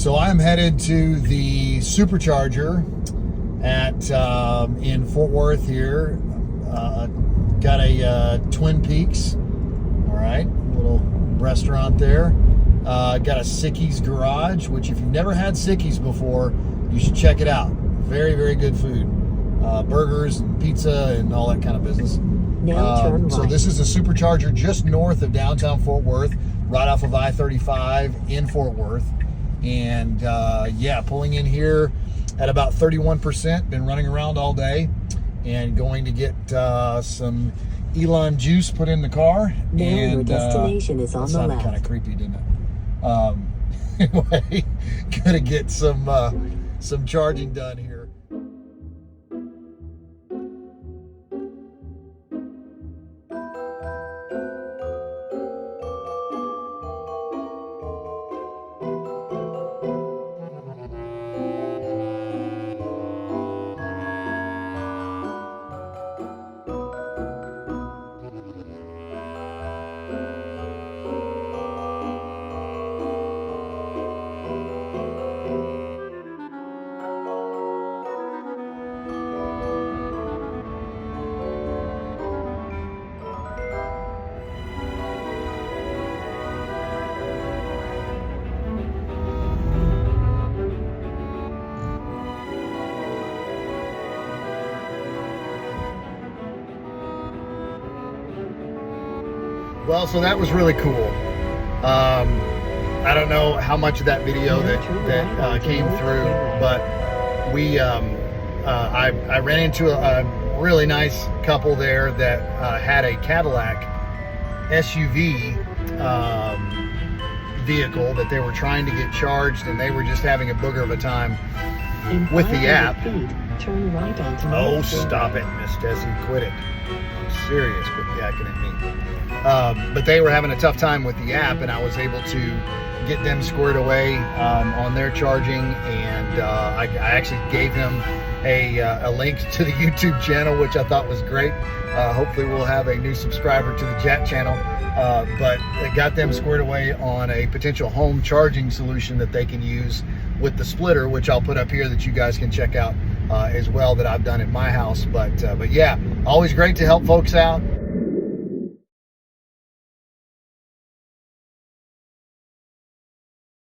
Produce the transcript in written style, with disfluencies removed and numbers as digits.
So I'm headed to the supercharger at in Fort Worth here. Got a Twin Peaks, all right, little restaurant there. Got a Sicky's Garage, which if you've never had Sicky's before, you should check it out. Very, very good food. Burgers and pizza and all that kind of business. Now turn right. So this is a supercharger just north of downtown Fort Worth, right off of I-35 in Fort Worth. And yeah, pulling in here at about 31%, been running around all day and going to get some Elon juice put in the car. Now and your destination is on that the sounded left. kind of creepy, didn't it? Anyway, gonna get some charging done here. Well, so that was really cool. I don't know how much of that video that came through, but we I ran into a really nice couple there that had a Cadillac SUV vehicle that they were trying to get charged, and they were just having a booger of a time with the app. Turn right onto Oh, stop it, Miss Desi, quit it. I'm serious, quit yakking at me. But they were having a tough time with the app, and I was able to get them squared away on their charging, and I actually gave them a link to the YouTube channel, which I thought was great. Hopefully we'll have a new subscriber to the chat channel, but it got them squared away on a potential home charging solution that they can use with the splitter, which I'll put up here that you guys can check out as well, that I've done at my house. But yeah, always great to help folks out.